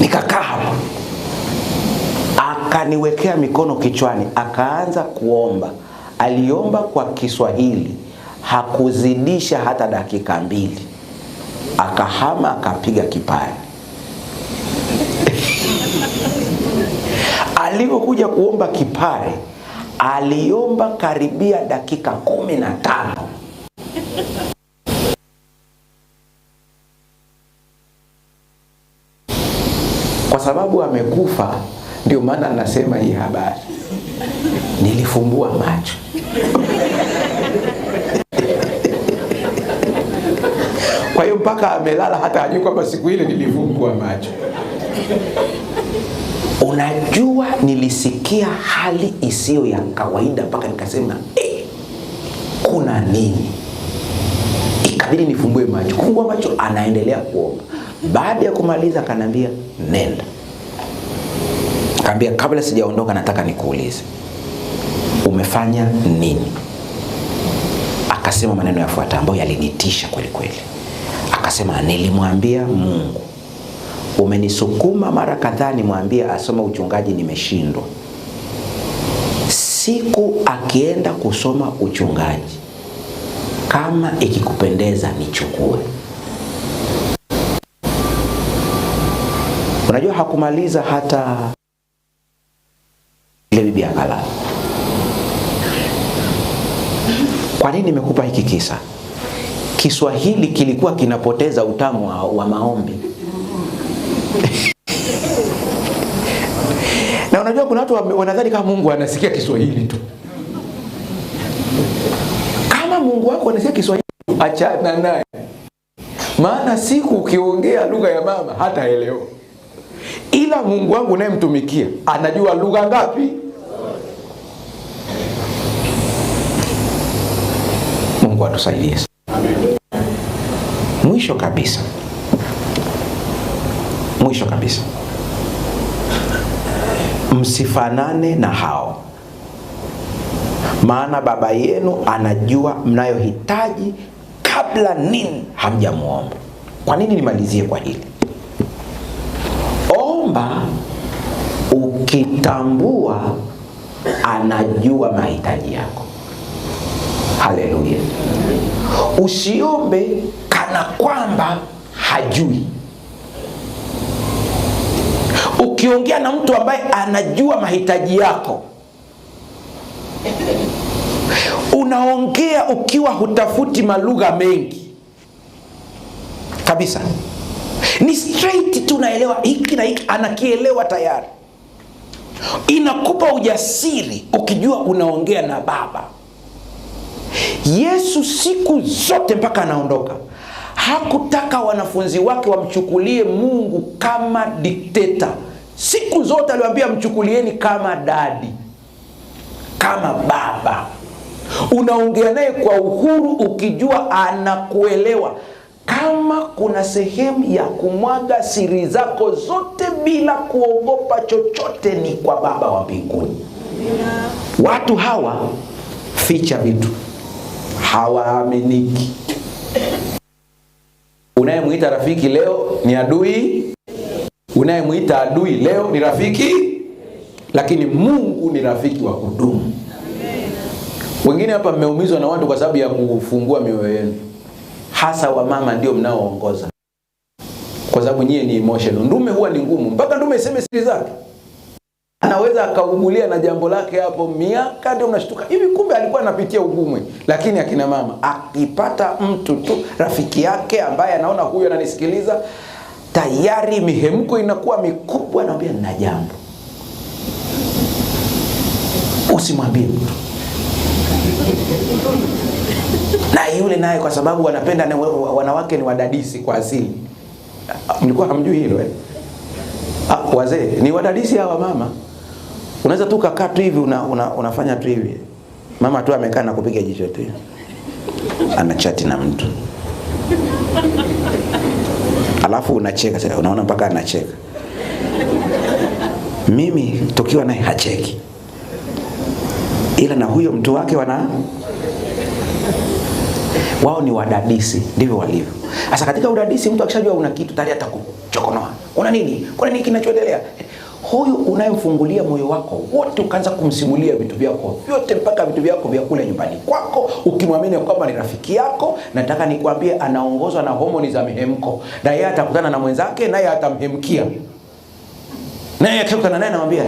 nikakaa hapo. Akaniwekea mikono kichwani, akaanza kuomba. Aliomba kwa Kiswahili, hakuzidisha hata dakika 2. Akahama akapiga kipaya. Alipokuja kuomba kipare, aliomba karibia dakika 15. Kwa sababu amekufa, ndio maana nasema hii habari. Nilifumbua macho. Kwa hiyo mpaka amelala hata hajui kwamba siku ile nilifumbua macho. Unajua, nilisikia hali isiyo ya kawaida mpaka nikasema kuna nini? Ikabidi nifumbue macho. Kufumbua macho, anaendelea kuomba. Baada ya kumaliza akanambia nenda. Akambia kabla sijaondoka nataka nikuulize, umefanya nini? Akasema maneno yafuatayo ambayo yalinitisha kweli kweli. Akasema nilimwambia Mungu, umenisukuma mara kadhaa nimwambie asome uchungaji, nimeshindwa. Siku akienda kusoma uchungaji, kama ikikupendeza nichukue. Unajua hakumaliza hata ile bibi akala. Kwa nini nimekupa hiki kisa? Kiswahili kilikuwa kinapoteza utamu wa maombi. Na unajua kuna watu wanadhani kama Mungu anasikia Kiswahili tu. Mungu wako anasikia Kiswahili, achana naye. Maana siku ukiongea lugha ya mama hataelewa. Ila Mungu wangu unayemtumikia anajua lugha ngapi? Mungu atusaidie. Mwisho kabisa, msifanane na hao, maana Baba yenu anajua mnayohitaji kabla nini hamjamuomba. Kwa nini nimalizie kwa hili? Omba ukitambua anajua mahitaji yako. Haleluya. Usiombe kana kwamba hajui. Ukiongea na mtu ambaye anajua mahitaji yako, unaongea ukiwa hutafuti malugha mengi kabisa. Ni straight tu, unaelewa hiki na hiki, anakielewa tayari. Inakupa ujasiri ukijua unaongea na Baba. Yesu siku zote mpaka anaondoka hakutaka wanafunzi wake wamchukulie Mungu kama dikteta. Siku zote aliwaambia mchukulieni kama dadi, kama baba. Unaongea naye kwa uhuru ukijua anakuelewa. Kama kuna sehemu ya kumwaga siri zako zote bila kuogopa chochote, ni kwa Baba wa mbinguni. Watu hawa ficha vitu, hawaaminiki. Unayemuita rafiki leo ni adui, unayemuita adui leo ni rafiki, lakini Mungu ni rafiki wa kudumu. Wengine hapa mmeumizwa na watu kwa sababu ya kufungua mioyo yenu. Hasa wa mama ndio mnaoongoza, kwa sababu nyie ni emotional. Ndume huwa ni ngumu, mpaka ndume iseme siri zake. Anaweza akaugulia na jambo lake hapo miaka, ndio mnashtuka hivi, kumbe alikuwa anapitia ugumu. Lakini akina mama akipata mtu tu rafiki yake ambaye anaona huyo ananisikiliza, tayari mihemko inakuwa mikubwa. Anamwambia nina jambo, usimwambie mtu. Na yule naye kwa sababu wanapenda wanawake ni wadadisi kwa asili. Mlikuwa hamjui hilo wazee ni wadadisi hawa mama. Unaweza tu kukaa tu hivi unafanya tu hivi. Mama tu amekaa na kupiga jicho tu. Anachati na mtu. Alafu unacheka sasa, unaona mpaka anacheka. Mimi tukiwa naye hacheki. Ila na huyo mtu wake wao ni wadadisi, ndivyo walivyo. Sasa katika udadisi mtu akishajua una kitu tayari atakuchokonoa. Una nini? Kuna nini kinachoendelea? Huyu unayemfungulia moyo wako wote, ukaanza kumsimulia vitu vyako vyote, mpaka vitu vyako vya kule nyumbani kwako, ukimwamini kwamba ni rafiki yako. Nataka nikwambie anaongozwa na homoni za mihemko. Na yeye atakutana na mwenzake, naye atamhemkia. Naye akikutana naye anamwambia,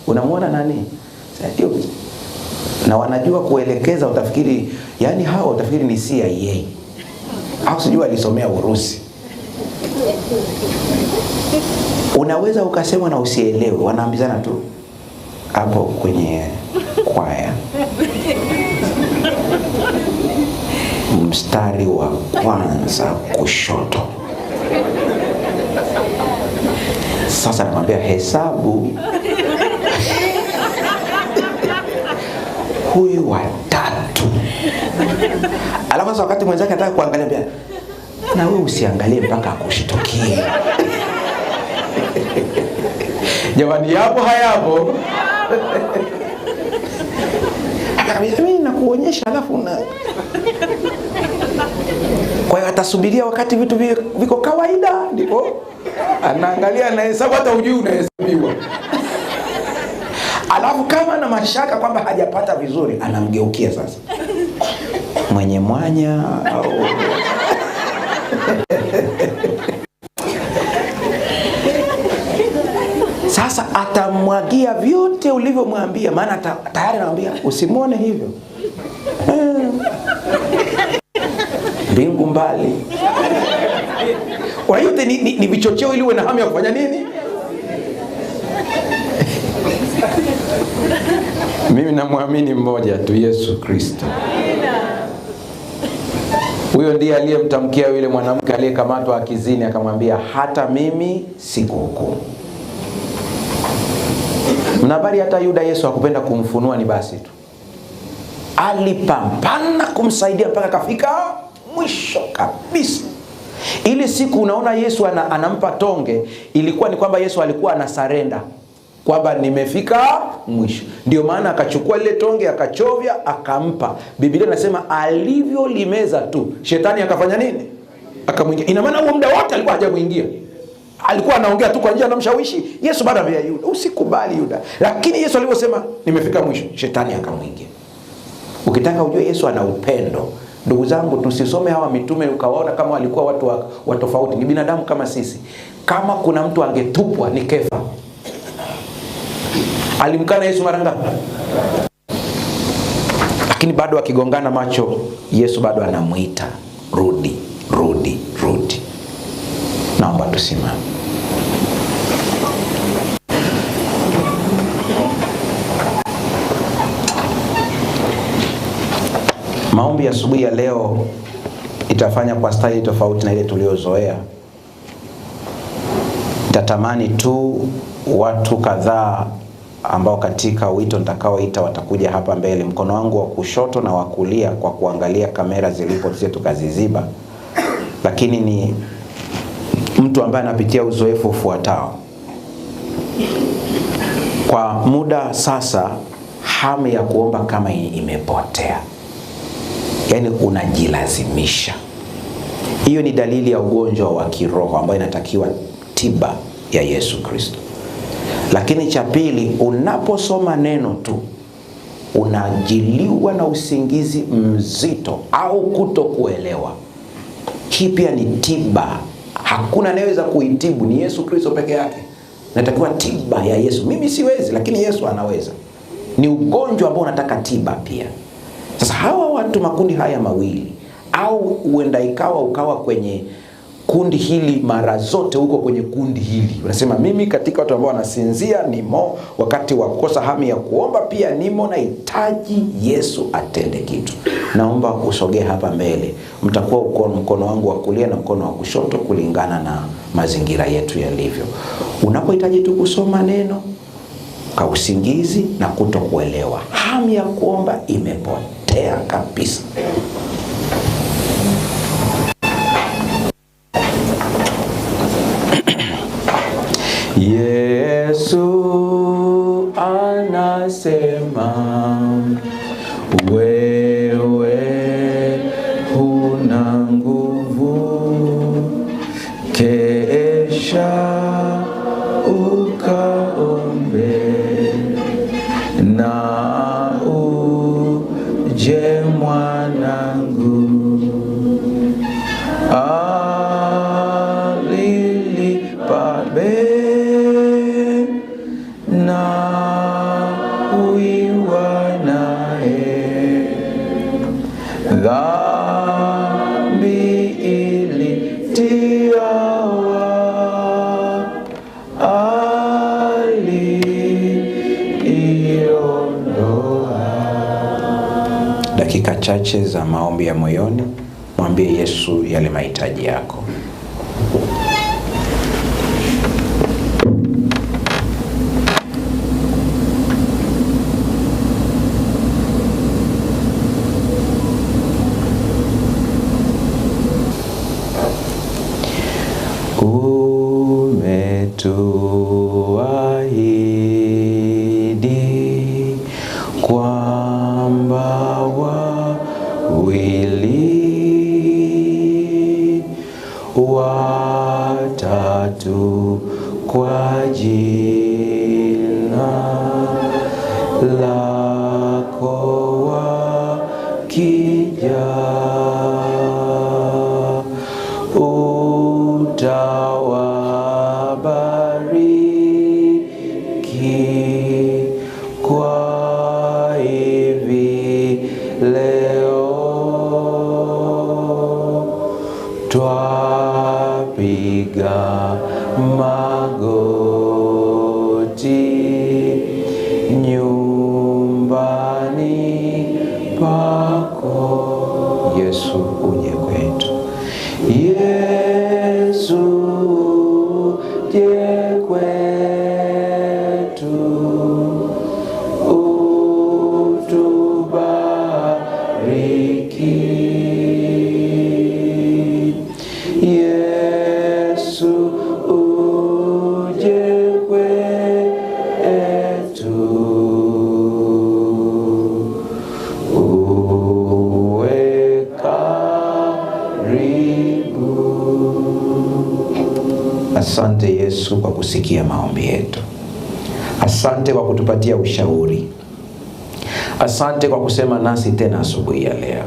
unamuona nani? Sasa na wanajua kuelekeza, utafikiri yani hao utafikiri ni CIA au sijui alisomea Urusi. Unaweza ukasema na usielewe, wanaambizana tu hapo kwenye kwaya, mstari wa kwanza kushoto. Sasa namwambia hesabu huyu wa tatu. Alafu sasa wakati mwenzake anataka kuangalia, mbia na wewe usiangalie mpaka akushtukie. Jamani, yapo hayapo? Akamwambia mimi nakuonyesha, alafu na kwa hiyo atasubiria wakati vitu viko kawaida, ndipo anaangalia na hesabu, hata hujui unahesabiwa. Alafu kama na mashaka kwamba hajapata vizuri, anamgeukia sasa mwenye mwanya au sasa atamwagia vyote ulivyomwambia, maana tayari anamwambia usimuone hivyo. Mbingu mbali. Kwa hiyo ni vichocheo ili uwe na hamu ya kufanya nini? Mimi namwamini mmoja tu, Yesu Kristo. Huyo ndiye aliyemtamkia yule mwanamke aliyekamatwa akizini, akamwambia hata mimi sikuhukumu. Mna habari hata Yuda Yesu hakupenda kumfunua, ni basi tu alipambana kumsaidia mpaka kafika mwisho kabisa. Ile siku unaona Yesu anampa tonge, ilikuwa ni kwamba Yesu alikuwa anasarenda kwamba nimefika mwisho. Ndio maana akachukua ile tonge akachovya akampa. Biblia inasema alivyolimeza tu shetani akafanya nini? Akamwingia. Ina maana huo muda wote alikuwa hajamuingia. Alikuwa anaongea tu kwa njia anamshawishi Yesu baada ya Yuda. Usikubali Yuda. Lakini Yesu aliposema nimefika mwisho, shetani akamwingia. Ukitaka ujue Yesu ana upendo, ndugu zangu, tusisome hawa mitume ukawaona kama walikuwa watu wa tofauti. Ni binadamu kama sisi. Kama kuna mtu angetupwa ni Kefa. Alimkana Yesu mara ngapi? Lakini bado akigongana macho, Yesu bado anamuita rudi, rudi, rudi. Naomba tusimame. Maombi ya asubuhi ya leo itafanya kwa staili tofauti na ile tuliozoea. Nitatamani tu watu kadhaa ambao katika wito nitakaoita watakuja hapa mbele, mkono wangu wa kushoto na wa kulia, kwa kuangalia kamera zilipo tusije tukaziziba. Lakini ni mtu ambaye anapitia uzoefu ufuatao. Kwa muda sasa hamu ya kuomba kama imepotea. Yaani unajilazimisha. Hiyo ni dalili ya ugonjwa wa kiroho ambayo inatakiwa tiba ya Yesu Kristo. Lakini cha pili, unaposoma neno tu unajiliwa na usingizi mzito au kutokuelewa. Hii pia ni tiba. Hakuna anayeweza kuitibu, ni Yesu Kristo peke yake. Natakiwa tiba ya Yesu. Mimi siwezi, lakini Yesu anaweza. Ni ugonjwa ambao unataka tiba pia. Sasa hawa watu, makundi haya mawili, au uenda ikawa ukawa kwenye kundi hili mara zote, huko kwenye kundi hili unasema mimi katika watu ambao wanasinzia nimo, wakati wa kukosa hamu ya kuomba pia nimo, nahitaji Yesu atende kitu. Naomba usogee hapa mbele. Mtakuwa mkono wangu wa kulia na mkono wa kushoto kulingana na mazingira yetu yalivyo. Unapohitaji tu kusoma neno kwa usingizi na kutokuelewa, hamu ya kuomba imepotea kabisa. Yesu anasema wewe huna nguvu, kesha ukaombe na uje mwanangu. Alilipa bei na uiwa nae, dhambi ilitiawa, aliiondoa. Dakika chache za maombi ya moyoni, mwambie Yesu yale mahitaji yako. Umetuahidi kwamba wawili watatu kwa jina lako wakija utawabariki. Kwa hivi leo twapiga magoti nyumbani pako. Yesu uje kwetu. yetu. Yesu je kwetu, utubariki. Yesu uje kwetu, uwe karibu. Asante Yesu kwa kusikia maombi yetu. Asante kwa kutupatia ushauri. Asante kwa kusema nasi tena asubuhi ya leo.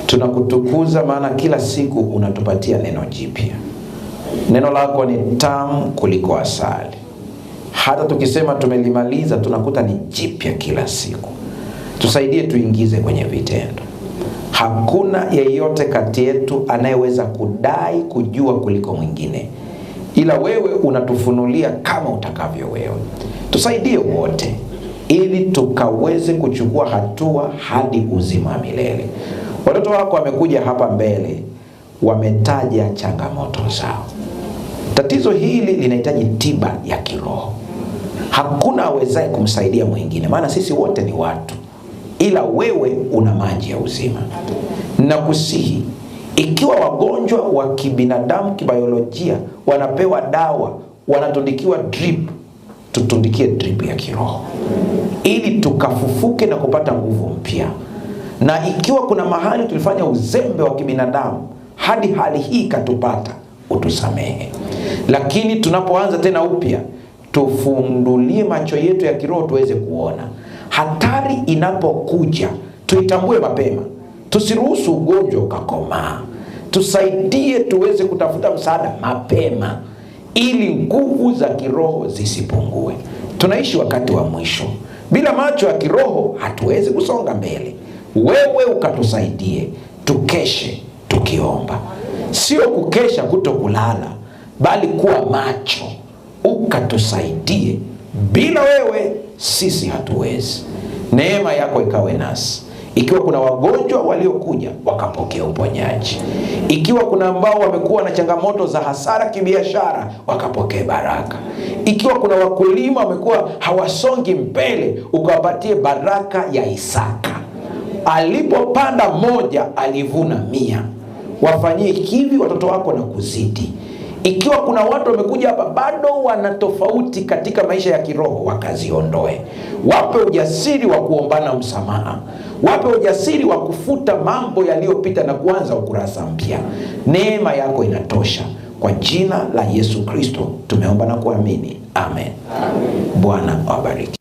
Tunakutukuza maana kila siku unatupatia neno jipya. Neno lako ni tamu kuliko asali. Hata tukisema tumelimaliza tunakuta ni jipya kila siku. Tusaidie tuingize kwenye vitendo. Hakuna yeyote kati yetu anayeweza kudai kujua kuliko mwingine, ila wewe unatufunulia kama utakavyo wewe. Tusaidie wote ili tukaweze kuchukua hatua hadi uzima wa milele. Watoto wako wamekuja hapa mbele, wametaja changamoto zao. Tatizo hili linahitaji tiba ya kiroho. Hakuna awezaye kumsaidia mwingine, maana sisi wote ni watu, ila wewe una maji ya uzima. Nakusihi, ikiwa wagonjwa wa kibinadamu, kibiolojia, wanapewa dawa, wanatundikiwa drip, tutundikie drip ya kiroho ili tukafufuke na kupata nguvu mpya. Na ikiwa kuna mahali tulifanya uzembe wa kibinadamu hadi hali hii katupata, utusamehe. Lakini tunapoanza tena upya, tufundulie macho yetu ya kiroho tuweze kuona. Hatari inapokuja, tuitambue mapema. Tusiruhusu ugonjwa ukakomaa. Tusaidie tuweze kutafuta msaada mapema ili nguvu za kiroho zisipungue. Tunaishi wakati wa mwisho. Bila macho ya kiroho hatuwezi kusonga mbele. Wewe ukatusaidie, tukeshe tukiomba. Sio kukesha kutokulala, bali kuwa macho. Ukatusaidie. Bila wewe sisi hatuwezi. Neema yako ikawe nasi. Ikiwa kuna wagonjwa waliokuja, wakapokea uponyaji. Ikiwa kuna ambao wamekuwa na changamoto za hasara kibiashara, wakapokea baraka. Ikiwa kuna wakulima wamekuwa hawasongi mbele, ukawapatie baraka ya Isaka. Alipopanda 1 alivuna 100. Wafanyie hivi watoto wako na kuzidi. Ikiwa kuna watu wamekuja hapa bado wana tofauti katika maisha ya kiroho, wakaziondoe. Wape ujasiri wa kuombana msamaha. Wape ujasiri wa kufuta mambo yaliyopita na kuanza ukurasa mpya. Neema yako inatosha. Kwa jina la Yesu Kristo tumeomba na kuamini. Amen. Bwana awabariki.